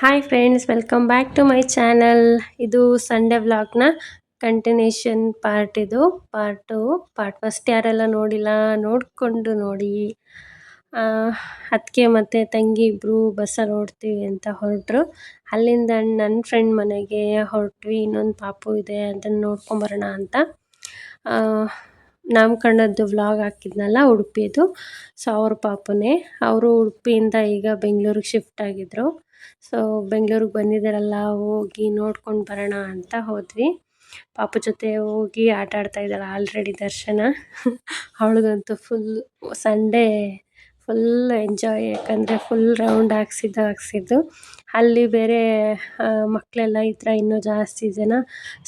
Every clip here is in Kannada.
Hi friends, welcome back to my channel. ಇದು ಸಂಡೇ ವ್ಲಾಗ್ನ ಕಂಟಿನ್ಯೂಷನ್ ಪಾರ್ಟ್. ಇದು ಪಾರ್ಟ್ ಫಸ್ಟ್ ಯಾರೆಲ್ಲ ನೋಡಿಲ್ಲ ನೋಡಿಕೊಂಡು ನೋಡಿ. ಅತ್ತಿಗೆ ಮತ್ತು ತಂಗಿ ಇಬ್ಬರು ಬಸ್ಸಲ್ಲಿ ಓಡ್ತೀವಿ ಅಂತ ಹೊರಟರು. ಅಲ್ಲಿಂದ ನನ್ನ ಫ್ರೆಂಡ್ ಮನೆಗೆ ಹೊರಟ್ವಿ. ಇನ್ನೊಂದು ಪಾಪು ಇದೆ, ಅದನ್ನು ನೋಡ್ಕೊಂಬರೋಣ ಅಂತ. ನಾಮಕರಣದ್ದು ವ್ಲಾಗ್ ಹಾಕಿದ್ನಲ್ಲ ಉಡುಪಿದು, ಸೊ ಅವ್ರ ಪಾಪುನೇ. ಅವರು ಉಡುಪಿಯಿಂದ ಈಗ ಬೆಂಗಳೂರಿಗೆ ಶಿಫ್ಟ್ ಆಗಿದ್ರು. ಸೊ ಬೆಂಗಳೂರಿಗೆ ಬಂದಿದ್ದಾರಲ್ಲ, ಹೋಗಿ ನೋಡ್ಕೊಂಡು ಬರೋಣ ಅಂತ ಹೋದ್ವಿ. ಪಾಪು ಜೊತೆ ಹೋಗಿ ಆಟ ಆಡ್ತಾ ಇದ್ದಾಳೆ ಆಲ್ರೆಡಿ ದರ್ಶನ. ಅವಳಿಗಂತೂ ಫುಲ್ ಸಂಡೇ ಫುಲ್ ಎಂಜಾಯ್, ಯಾಕಂದರೆ ಫುಲ್ ರೌಂಡ್ ಹಾಕ್ಸಿದ್ದು. ಅಲ್ಲಿ ಬೇರೆ ಮಕ್ಕಳೆಲ್ಲ ಇದ್ರೆ ಇನ್ನೂ ಜಾಸ್ತಿ ಜನ.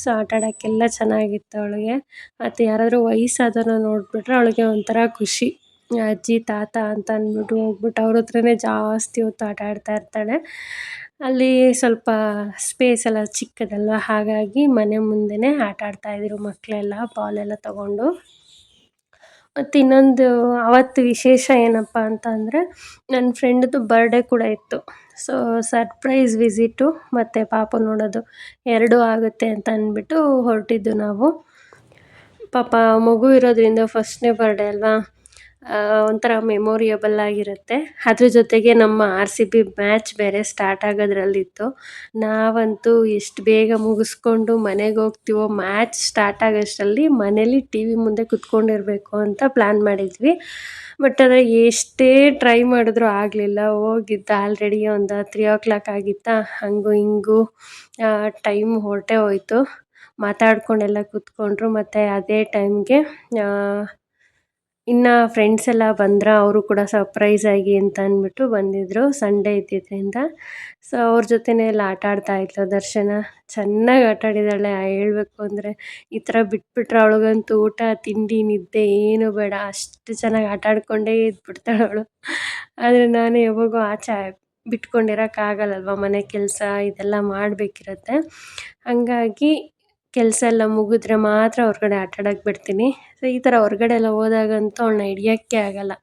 ಸೊ ಆಟ ಆಡೋಕ್ಕೆಲ್ಲ ಚೆನ್ನಾಗಿತ್ತು ಅವಳಿಗೆ. ಮತ್ತು ಯಾರಾದರೂ ವಯಸ್ಸಾದವ್ರನ್ನ ನೋಡಿಬಿಟ್ರೆ ಅವಳಿಗೆ ಒಂಥರ ಖುಷಿ. ಅಜ್ಜಿ ತಾತ ಅಂತ ಅಂದ್ಬಿಟ್ಟು ಹೋಗ್ಬಿಟ್ಟು ಅವ್ರ ಹತ್ರನೇ ಜಾಸ್ತಿ ಹೊತ್ತು ಆಟ ಆಡ್ತಾ ಇರ್ತಾಳೆ. ಅಲ್ಲಿ ಸ್ವಲ್ಪ ಸ್ಪೇಸ್ ಎಲ್ಲ ಚಿಕ್ಕದಲ್ವ, ಹಾಗಾಗಿ ಮನೆ ಮುಂದೆನೇ ಆಟ ಆಡ್ತಾಯಿದ್ರು ಮಕ್ಕಳೆಲ್ಲ ಬಾಲೆಲ್ಲ ತಗೊಂಡು. ಮತ್ತು ಇನ್ನೊಂದು ಅವತ್ತು ವಿಶೇಷ ಏನಪ್ಪ ಅಂತ ಅಂದರೆ, ನನ್ನ ಫ್ರೆಂಡ್ದು ಬರ್ಡೇ ಕೂಡ ಇತ್ತು. ಸೊ ಸರ್ಪ್ರೈಸ್ ವಿಸಿಟು ಮತ್ತು ಪಾಪು ನೋಡೋದು ಎರಡೂ ಆಗುತ್ತೆ ಅಂತ ಅಂದ್ಬಿಟ್ಟು ಹೊರಟಿದ್ದು ನಾವು. ಪಾಪ ಮಗು ಇರೋದ್ರಿಂದ ಫಸ್ಟ್ನೇ ಬರ್ಡೇ ಅಲ್ವಾ, ಒಂಥರ ಮೆಮೊರಿಯಬಲ್ ಆಗಿರುತ್ತೆ. ಅದ್ರ ಜೊತೆಗೆ ನಮ್ಮ RCB ಮ್ಯಾಚ್ ಬೇರೆ ಸ್ಟಾರ್ಟ್ ಆಗೋದ್ರಲ್ಲಿತ್ತು. ನಾವಂತೂ ಎಷ್ಟು ಬೇಗ ಮುಗಿಸ್ಕೊಂಡು ಮನೆಗೆ ಹೋಗ್ತೀವೋ, ಮ್ಯಾಚ್ ಸ್ಟಾರ್ಟ್ ಆಗೋಷ್ಟರಲ್ಲಿ ಮನೇಲಿ TV ಮುಂದೆ ಕುತ್ಕೊಂಡಿರಬೇಕು ಅಂತ ಪ್ಲ್ಯಾನ್ ಮಾಡಿದ್ವಿ. ಬಟ್ ಆದರೆ ಎಷ್ಟೇ ಟ್ರೈ ಮಾಡಿದ್ರೂ ಆಗಲಿಲ್ಲ. ಹೋಗಿದ್ದು ಆಲ್ರೆಡಿ ಒಂದು 3 o'clock ಆಗಿತ್ತಾ, ಹಂಗೂ ಹಿಂಗೂ ಟೈಮ್ ಹೊರಟೇ ಹೋಯಿತು. ಮಾತಾಡ್ಕೊಂಡೆಲ್ಲ ಕೂತ್ಕೊಂಡ್ರು. ಮತ್ತು ಅದೇ ಟೈಮ್ಗೆ ಇನ್ನು ಫ್ರೆಂಡ್ಸ್ ಎಲ್ಲ ಬಂದರು. ಅವರು ಕೂಡ ಸರ್ಪ್ರೈಸಾಗಿ ಅಂತ ಅಂದ್ಬಿಟ್ಟು ಬಂದಿದ್ದರು, ಸಂಡೇ ಇದ್ದಿದ್ದರಿಂದ. ಸೊ ಅವ್ರ ಜೊತೆನೇ ಎಲ್ಲ ಆಟ ಆಡ್ತಾಯಿದ್ಲು ದರ್ಶನ. ಚೆನ್ನಾಗಿ ಆಟ ಆಡಿದ್ದಾಳೆ ಹೇಳಬೇಕು ಅಂದರೆ. ಈ ಥರ ಬಿಟ್ಬಿಟ್ರೆ ಅವಳಿಗಂತೂ ಊಟ ತಿಂಡಿ ನಿದ್ದೆ ಏನೂ ಬೇಡ, ಅಷ್ಟು ಚೆನ್ನಾಗಿ ಆಟ ಆಡ್ಕೊಂಡೇ ಇದ್ಬಿಡ್ತಾಳೆ ಅವಳು. ಆದರೆ ನಾನು ಯಾವಾಗೂ ಆಚೆ ಬಿಟ್ಕೊಂಡಿರೋಕ್ಕಾಗಲ್ಲಲ್ವ, ಮನೆ ಕೆಲಸ ಇದೆಲ್ಲ ಮಾಡಬೇಕಿರತ್ತೆ. ಹಂಗಾಗಿ ಕೆಲಸ ಎಲ್ಲ ಮುಗಿದ್ರೆ ಮಾತ್ರ ಹೊರಗಡೆ ಆಟ ಆಡೋಕ್ಕೆ ಬಿಡ್ತೀನಿ. ಸೊ ಈ ಥರ ಹೊರಗಡೆ ಎಲ್ಲ ಹೋದಾಗಂತೂ ಅವಳನ್ನ ಹಿಡಿಯೋಕ್ಕೆ ಆಗೋಲ್ಲ.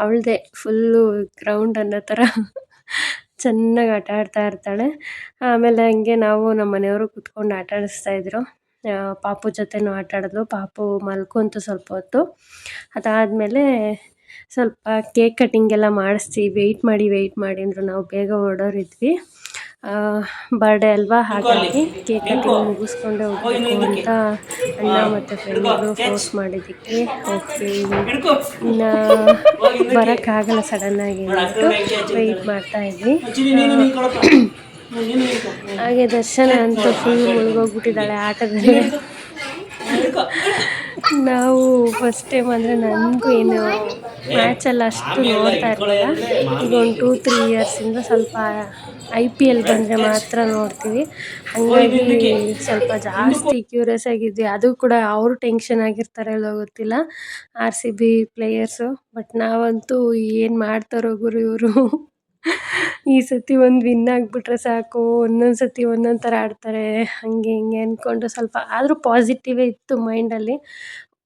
ಅವಳದೇ ಫುಲ್ಲು ಗ್ರೌಂಡ್ ಅನ್ನೋ ಥರ ಚೆನ್ನಾಗಿ ಆಟ ಆಡ್ತಾ ಇರ್ತಾಳೆ. ಆಮೇಲೆ ಹಂಗೆ ನಾವು ನಮ್ಮ ಮನೆಯವರು ಕೂತ್ಕೊಂಡು ಆಟ ಆಡಿಸ್ತಾಯಿದ್ರು. ಪಾಪು ಜೊತೆನೂ ಆಟ ಆಡಿದ್ಲು. ಪಾಪು ಮಲ್ಕೊಂತು ಸ್ವಲ್ಪ ಹೊತ್ತು. ಅದಾದಮೇಲೆ ಸ್ವಲ್ಪ ಕೇಕ್ ಕಟ್ಟಿಂಗ್ ಎಲ್ಲ ಮಾಡಿಸ್ತೀವಿ, ವೆಯ್ಟ್ ಮಾಡಿ ಅಂದರು. ನಾವು ಬೇಗ ಹೊರಡೋರಿದ್ವಿ, ಬರ್ಡೇ ಅಲ್ವಾ, ಹಾಗಾಗಿ ಕೇಕ್ ಕಟ್ಟಿಂಗ್ ಮುಗಿಸ್ಕೊಂಡೇ ಹೋಗಬೇಕು ಅಂತ ಅಣ್ಣ ಮತ್ತು ಫ್ರೆಂಡ್ಗಳು ಫೋರ್ಸ್ ಮಾಡಿದ್ದಕ್ಕೆ ಓಕೆ ಇನ್ನು ಬರೋಕ್ಕಾಗಲ್ಲ ಸಡನ್ನಾಗಿ ಅಂದ್ಬಿಟ್ಟು ವೆಯ್ಟ್ ಮಾಡ್ತಾಯಿದ್ವಿ. ಹಾಗೆ ದರ್ಶನ ಅಂತೂ ಫುಲ್ ಮುಳುಗೋಗ್ಬಿಟ್ಟಿದ್ದಾಳೆ ಆಟದಲ್ಲಿ. ನಾವು ಫಸ್ಟ್ ಟೈಮ್ ಅಂದರೆ ನನಗೂ ಏನು ಮ್ಯಾಚೆಲ್ಲ ಅಷ್ಟು ನೋಡ್ತಾ ಇರಲಿಲ್ಲ. ಈಗ ಒಂದು 2-3 ಇಯರ್ಸಿಂದ ಸ್ವಲ್ಪ IPL ಬಂದರೆ ಮಾತ್ರ ನೋಡ್ತೀವಿ. ಹಾಗಾಗಿ ಸ್ವಲ್ಪ ಜಾಸ್ತಿ ಕ್ಯೂರಿಯಸ್ ಆಗಿದ್ವಿ. ಅದು ಕೂಡ ಅವರು ಟೆನ್ಷನ್ ಆಗಿರ್ತಾರೆ ಇಲ್ಲೋ ಗೊತ್ತಿಲ್ಲ, RCB ಪ್ಲೇಯರ್ಸು. ಬಟ್ ನಾವಂತೂ ಏನು ಮಾಡ್ತಾರೋ ಗುರು ಇವರು, ಈ ಸತಿ ಒಂದು ವಿನ್ ಆಗಿಬಿಟ್ರೆ ಸಾಕು, ಒಂದೊಂದು ಸತಿ ಒಂದೊಂದು ಥರ ಆಡ್ತಾರೆ, ಹಾಗೆ ಹಿಂಗೆ ಅಂದ್ಕೊಂಡು ಸ್ವಲ್ಪ ಆದರೂ ಪಾಸಿಟಿವೇ ಇತ್ತು ಮೈಂಡಲ್ಲಿ.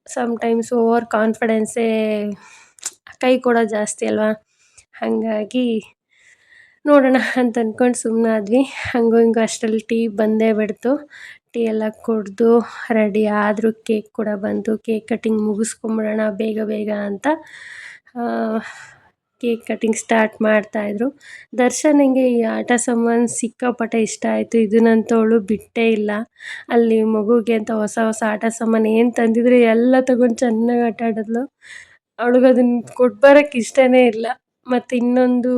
ಸಮ್ಟೈಮ್ಸ್ ಓವರ್ ಕಾನ್ಫಿಡೆನ್ಸೇ ಕೈ ಕೊಡೋದು ಜಾಸ್ತಿ ಅಲ್ವಾ, ಹಾಗಾಗಿ ನೋಡೋಣ ಅಂತ ಅಂದ್ಕೊಂಡು ಸುಮ್ಮನಾದ್ವಿ. ಹಂಗೂ ಹಿಂಗೂ ಅಷ್ಟರಲ್ಲಿ ಟೀ ಬಂದೇ ಬಿಡ್ತು. ಟೀ ಎಲ್ಲ ಕುಡಿದು ರೆಡಿ ಆದರೂ ಕೇಕ್ ಕೂಡ ಬಂತು. ಕೇಕ್ ಕಟ್ಟಿಂಗ್ ಮುಗಿಸ್ಕೊಂಬಿಡೋಣ ಬೇಗ ಅಂತ ಕೇಕ್ ಕಟ್ಟಿಂಗ್ ಸ್ಟಾರ್ಟ್ ಮಾಡ್ತಾಯಿದ್ರು. ದರ್ಶನಿಗೆ ಈ ಆಟ ಸಾಮಾನು ಸಿಕ್ಕಾಪಟ್ಟೆ ಇಷ್ಟ ಆಯಿತು. ಇದನ್ನಂತೂ ಅವಳು ಬಿಟ್ಟೇ ಇಲ್ಲ. ಅಲ್ಲಿ ಮಗುಗೆ ಅಂತ ಹೊಸ ಆಟ ಸಾಮಾನು ಏನು ತಂದಿದ್ರು ಎಲ್ಲ ತಗೊಂಡು ಚೆನ್ನಾಗಿ ಆಟ ಆಡಿದ್ಲು. ಅವಳಿಗದನ್ನು ಕೊಟ್ಟು ಬರೋಕ್ಕೆ ಇಷ್ಟನೇ ಇಲ್ಲ. ಮತ್ತು ಇನ್ನೊಂದು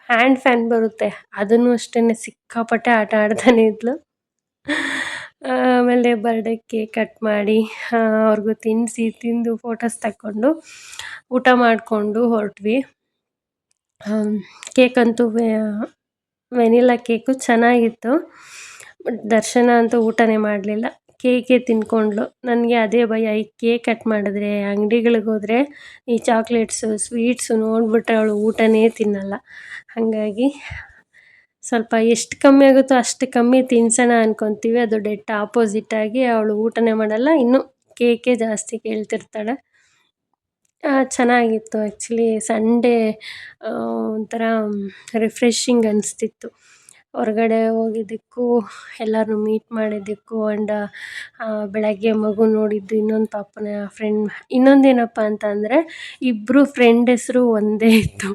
ಹ್ಯಾಂಡ್ ಫ್ಯಾನ್ ಬರುತ್ತೆ, ಅದನ್ನು ಅಷ್ಟೇ ಸಿಕ್ಕಾಪಟ್ಟೆ ಆಟ ಆಡ್ತಾನೆ ಇದ್ಲು. ಆಮೇಲೆ ಬರ್ಡೇ ಕೇಕ್ ಕಟ್ ಮಾಡಿ ಅವ್ರಿಗೂ ತಿಂದು ಫೋಟೋಸ್ ತಕ್ಕೊಂಡು ಊಟ ಮಾಡಿಕೊಂಡು ಹೊರಟ್ವಿ. ಕೇಕಂತೂ ವೆನಿಲಾ ಕೇಕು ಚೆನ್ನಾಗಿತ್ತು. ಬಟ್ ದರ್ಶನ ಅಂತೂ ಊಟನೇ ಮಾಡಲಿಲ್ಲ, ಕೇಕೇ ತಿಂದ್ಕೊಂಡ್ಳು. ನನಗೆ ಅದೇ ಭಯ, ಈ ಕೇಕ್ ಕಟ್ ಮಾಡಿದ್ರೆ ಅಂಗಡಿಗಳಿಗೆ ಹೋದರೆ ಈ ಚಾಕ್ಲೇಟ್ಸು ಸ್ವೀಟ್ಸು ನೋಡಿಬಿಟ್ರೆ ಅವಳು ಊಟನೇ ತಿನ್ನಲ್ಲ. ಹಾಗಾಗಿ ಸ್ವಲ್ಪ ಎಷ್ಟು ಕಮ್ಮಿ ಆಗುತ್ತೋ ಅಷ್ಟು ಕಮ್ಮಿ ತಿನ್ಸೋಣ ಅಂದ್ಕೊತೀವಿ. ಅದು ಡೆಟ್ ಆಪೋಸಿಟ್ಟಾಗಿ ಅವಳು ಊಟನೇ ಮಾಡಲ್ಲ, ಇನ್ನು ಕೇಕೇ ಜಾಸ್ತಿ ಕೇಳ್ತಿರ್ತಾಳೆ. ಚೆನ್ನಾಗಿತ್ತು ಆ್ಯಕ್ಚುಲಿ ಸಂಡೇ ಒಂಥರ ರಿಫ್ರೆಶಿಂಗ್ ಅನಿಸ್ತಿತ್ತು. ಹೊರಗಡೆ ಹೋಗಿದ್ದಕ್ಕೂ, ಎಲ್ಲರನ್ನೂ ಮೀಟ್ ಮಾಡಿದ್ದಕ್ಕೂ ಆ್ಯಂಡ್ ಬೆಳಗ್ಗೆ ಮಗು ನೋಡಿದ್ದು, ಇನ್ನೊಂದು ಪಾಪನ ಫ್ರೆಂಡ್. ಇನ್ನೊಂದೇನಪ್ಪ ಅಂತಂದರೆ ಇಬ್ಬರು ಫ್ರೆಂಡ್ ಹೆಸರು ಒಂದೇ ಇತ್ತು.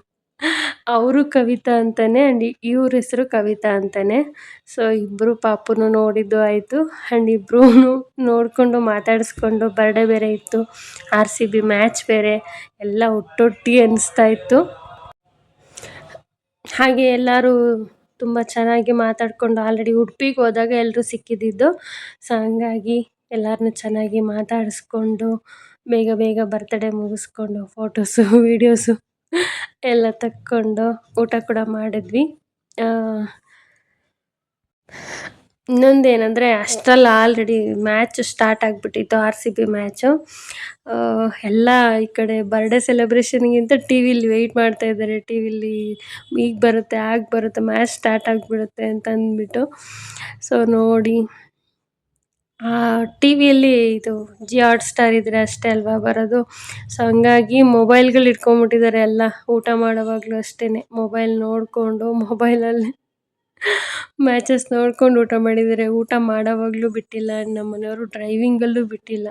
ಅವರು ಕವಿತಾ ಅಂತಾನೆ ಆ್ಯಂಡ್ ಇವ್ರ ಹೆಸರು ಕವಿತಾ ಅಂತಾನೆ. ಸೊ ಇಬ್ಬರು ಪಾಪುನು ನೋಡಿದ್ದು ಆಯಿತು ಆ್ಯಂಡ್ ಇಬ್ಬರೂ ನೋಡಿಕೊಂಡು ಮಾತಾಡಿಸ್ಕೊಂಡು, ಬರ್ಡೇ ಬೇರೆ ಇತ್ತು, RCB ಮ್ಯಾಚ್ ಬೇರೆ, ಎಲ್ಲ ಒಟ್ಟೊಟ್ಟಿಗೆ ಅನಿಸ್ತಾ ಇತ್ತು. ಹಾಗೆ ಎಲ್ಲರೂ ತುಂಬ ಚೆನ್ನಾಗಿ ಮಾತಾಡಿಕೊಂಡು, ಆಲ್ರೆಡಿ ಉಡುಪಿಗೆ ಹೋದಾಗ ಎಲ್ಲರೂ ಸಿಕ್ಕಿದ್ದಿದ್ದು. ಸೊ ಹಂಗಾಗಿ ಎಲ್ಲರನ್ನೂ ಚೆನ್ನಾಗಿ ಮಾತಾಡಿಸ್ಕೊಂಡು, ಬೇಗ ಬೇಗ ಬರ್ತಡೇ ಮುಗಿಸ್ಕೊಂಡು, ಫೋಟೋಸು ವೀಡಿಯೋಸು ಎಲ್ಲ ತಕ್ಕೊಂಡು ಊಟ ಕೂಡ ಮಾಡಿದ್ವಿ. ಇನ್ನೊಂದೇನೆಂದರೆ ಅಷ್ಟರಲ್ಲಿ ಆಲ್ರೆಡಿ ಮ್ಯಾಚ್ ಸ್ಟಾರ್ಟ್ ಆಗಿಬಿಟ್ಟಿತ್ತು, RCB ಮ್ಯಾಚು. ಎಲ್ಲ ಈ ಕಡೆ ಬರ್ಡೇ ಸೆಲೆಬ್ರೇಷನ್ಗಿಂತ ಟಿ ವಿಲಿ ವೆಯ್ಟ್ ಮಾಡ್ತಾಯಿದ್ದಾರೆ. ಟಿ ವಿಲಿ ಈಗ ಬರುತ್ತೆ, ಆಗ ಬರುತ್ತೆ, ಮ್ಯಾಚ್ ಸ್ಟಾರ್ಟ್ ಆಗಿಬಿಡುತ್ತೆ ಅಂತ ಅಂದ್ಬಿಟ್ಟು. ಸೊ ನೋಡಿ, ಟಿ ವಿಯಲ್ಲಿ ಇದು ಜಿಯೋ ಹಾಟ್ಸ್ಟಾರ್ ಇದ್ದರೆ ಅಷ್ಟೇ ಅಲ್ವಾ ಬರೋದು. ಸೊ ಹಂಗಾಗಿ ಮೊಬೈಲ್ಗಳು ಇಟ್ಕೊಂಡ್ಬಿಟ್ಟಿದ್ದಾರೆ ಎಲ್ಲ. ಊಟ ಮಾಡೋವಾಗಲೂ ಅಷ್ಟೇ ಮೊಬೈಲ್ ನೋಡಿಕೊಂಡು, ಮೊಬೈಲಲ್ಲಿ ಮ್ಯಾಚಸ್ ನೋಡ್ಕೊಂಡು ಊಟ ಮಾಡಿದ್ದಾರೆ. ಊಟ ಮಾಡೋವಾಗಲೂ ಬಿಟ್ಟಿಲ್ಲ. ನಮ್ಮ ಮನೆಯವರು ಡ್ರೈವಿಂಗಲ್ಲೂ ಬಿಟ್ಟಿಲ್ಲ.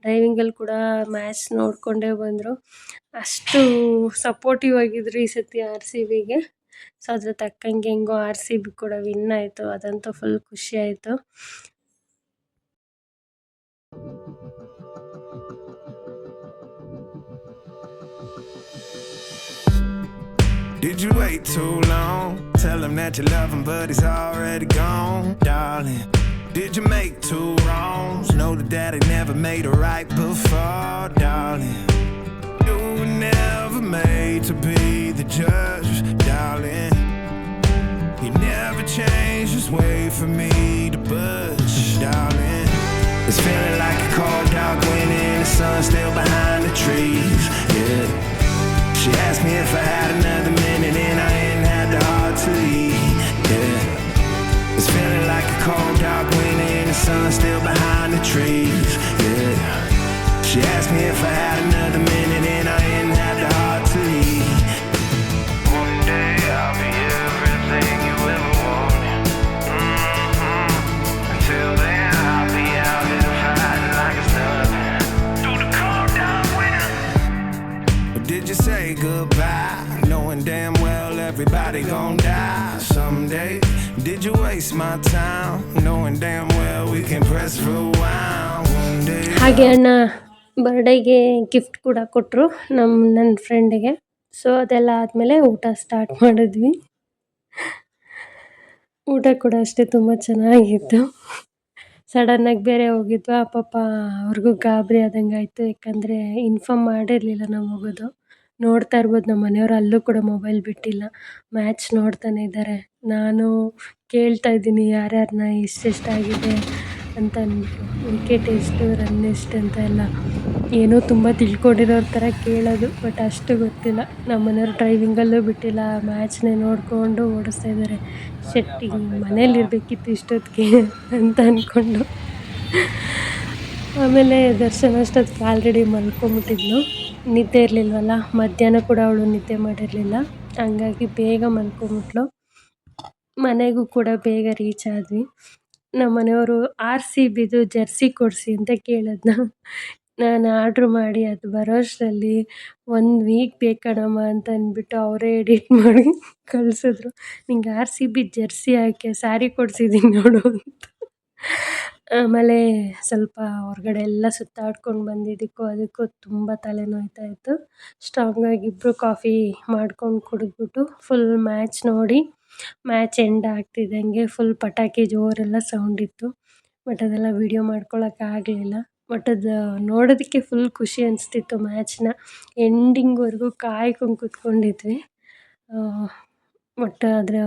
ಡ್ರೈವಿಂಗಲ್ಲಿ ಕೂಡ ಮ್ಯಾಚ್ ನೋಡಿಕೊಂಡೇ ಬಂದರು. ಅಷ್ಟು ಸಪೋರ್ಟಿವ್ ಆಗಿದ್ರು ಈ ಸತಿ RCBಗೆ. ಸೊ ಅದ್ರ ತಕ್ಕಂಗೆ ಹೆಂಗೋ RCB ಕೂಡ ವಿನ್ ಆಯಿತು. ಅದಂತೂ ಫುಲ್ ಖುಷಿ ಆಯಿತು. Did you wait too long? Tell him that you love him, but he's already gone, darling. Did you make two wrongs? Know that daddy never made it right before, darling. You were never made to be the judge, darling. He never changed, just wait for me to budge, darling. It's feeling like a cold dark wind and the sun still behind the trees, yeah. She asked me if I had another minute and I ain't had the heart to leave, yeah. It's feeling like a cold dark wind and the sun still behind the trees, yeah. She asked me if I had another minute and I ain't had the heart to leave. One day I'll be everything you ever wanted, Until then I'll be out here fighting like it's nothing through the cold dark winter. Or did you say goodbye, knowing damn well everybody gon' die someday? Did you waste my time, knowing damn well we can press rewind one day? ಹಾಗೆ ಅಣ್ಣ ಬರ್ಡೇಗೆ ಗಿಫ್ಟ್ ಕೂಡ ಕೊಟ್ಟರು ನನ್ನ ಫ್ರೆಂಡಿಗೆ. ಸೊ ಅದೆಲ್ಲ ಆದಮೇಲೆ ಊಟ ಸ್ಟಾರ್ಟ್ ಮಾಡಿದ್ವಿ. ಊಟ ಕೂಡ ಅಷ್ಟೇ ತುಂಬ ಚೆನ್ನಾಗಿತ್ತು. ಸಡನ್ನಾಗಿ ಬೇರೆ ಹೋಗಿದ್ವಾ, ಪಾಪ ಅವ್ರಿಗೂ ಗಾಬರಿ ಆದಂಗೆ ಆಯಿತು. ಯಾಕಂದರೆ ಇನ್ಫಾರ್ಮ್ ಮಾಡಿರಲಿಲ್ಲ ನಾವು ಹೋಗೋದು. ನೋಡ್ತಾ ಇರ್ಬೋದು, ನಮ್ಮ ಮನೆಯವರು ಅಲ್ಲೂ ಕೂಡ ಮೊಬೈಲ್ ಬಿಟ್ಟಿಲ್ಲ, ಮ್ಯಾಚ್ ನೋಡ್ತಾನೆ ಇದ್ದಾರೆ. ನಾನು ಕೇಳ್ತಾ ಇದ್ದೀನಿ ಯಾರ್ಯಾರನ್ನ ಎಷ್ಟೆಷ್ಟಾಗಿದೆ ಅಂತ ಅಂದ್ಬಿಟ್ಟು, ವಿಕೆಟ್ ಎಷ್ಟು, ರನ್ ಎಷ್ಟು ಅಂತ ಎಲ್ಲ. ಏನೋ ತುಂಬ ತಿಳ್ಕೊಂಡಿರೋರ ಥರ ಕೇಳೋದು, ಬಟ್ ಅಷ್ಟು ಗೊತ್ತಿಲ್ಲ. ನಮ್ಮ ಮನೆಯವ್ರು ಡ್ರೈವಿಂಗಲ್ಲೂ ಬಿಟ್ಟಿಲ್ಲ, ಮ್ಯಾಚ್ನೇ ನೋಡಿಕೊಂಡು ಓಡಿಸ್ತಾ ಇದ್ದಾರೆ. ಶೆಟ್ಟಿ ಮನೇಲಿರಬೇಕಿತ್ತು ಇಷ್ಟೊತ್ತಿಗೆ ಅಂತ ಅಂದ್ಕೊಂಡು. ಆಮೇಲೆ ದರ್ಶನ ಅಷ್ಟೊತ್ತಿಗೆ ಆಲ್ರೆಡಿ ಮಲ್ಕೊಂಬಿಟ್ಟಿದ್ಲು, ನಿದ್ದೆ ಇರಲಿಲ್ವಲ್ಲ. ಮಧ್ಯಾಹ್ನ ಕೂಡ ಅವಳು ನಿದ್ದೆ ಮಾಡಿರಲಿಲ್ಲ, ಹಂಗಾಗಿ ಬೇಗ ಮಲ್ಕೊಂಬಿಟ್ಲು. ಮನೆಗೂ ಕೂಡ ಬೇಗ ರೀಚ್ ಆದ್ವಿ. ನಮ್ಮ ಮನೆಯವರು RCBದು ಜರ್ಸಿ ಕೊಡಿಸಿ ಅಂತ ಕೇಳಿದ್ನ. ನಾನು ಆರ್ಡ್ರ್ ಮಾಡಿ ಅದು ಬರೋ ಅಷ್ಟರಲ್ಲಿ 1 ವೀಕ್ ಬೇಕಣಮ್ಮ ಅಂತ ಅಂದ್ಬಿಟ್ಟು ಅವರೇ ಎಡಿಟ್ ಮಾಡಿ ಕಳಿಸಿದ್ರು. ನಿಂಗೆ RCB ಜರ್ಸಿ ಹಾಕಿ ಸ್ಯಾರಿ ಕೊಡಿಸಿದ್ದೀನಿ ನೋಡು ಅಂತ. ಆಮೇಲೆ ಸ್ವಲ್ಪ ಹೊರಗಡೆ ಎಲ್ಲ ಸುತ್ತಾಡ್ಕೊಂಡು ಬಂದಿದ್ದಕ್ಕೂ ಅದಕ್ಕೂ ತುಂಬ ತಲೆನೋಯ್ತಾ ಇತ್ತು. ಸ್ಟ್ರಾಂಗಾಗಿ ಇಬ್ಬರು ಕಾಫಿ ಮಾಡ್ಕೊಂಡು ಕುಡಿದ್ಬಿಟ್ಟು ಫುಲ್ ಮ್ಯಾಚ್ ನೋಡಿ, ಮ್ಯಾಚ್ ಎಂಡ್ ಆಗ್ತಿದ್ದಂಗೆ ಫುಲ್ ಪಟಾಕಿ ಜೋರೆಲ್ಲ ಸೌಂಡಿತ್ತು. ಬಟ್ ಅದೆಲ್ಲ ವೀಡಿಯೋ ಮಾಡ್ಕೊಳಕ್ಕಾಗಲಿಲ್ಲ. ಬಟ್ ಅದು ನೋಡೋದಕ್ಕೆ ಫುಲ್ ಖುಷಿ ಅನಿಸ್ತಿತ್ತು. ಮ್ಯಾಚ್ನ ಎಂಡಿಂಗ್ವರೆಗೂ ಕಾಯ್ಕೊಂಡು ಕೂತ್ಕೊಂಡಿದ್ವಿ. ಬಟ್ ಅದರ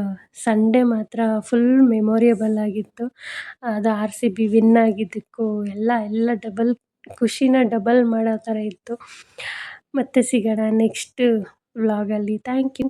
ಸಂಡೇ ಮಾತ್ರ ಫುಲ್ ಮೆಮೊರಿಯಬಲ್ ಆಗಿತ್ತು. ಅದು RCB ವಿನ್ ಆಗಿದ್ದಕ್ಕೂ ಎಲ್ಲ ಡಬಲ್ ಖುಷಿನ ಡಬಲ್ ಮಾಡೋ ಥರ ಇತ್ತು. ಮತ್ತೆ ಸಿಗೋಣ ನೆಕ್ಸ್ಟ್ ವ್ಲಾಗಲ್ಲಿ. Thank you.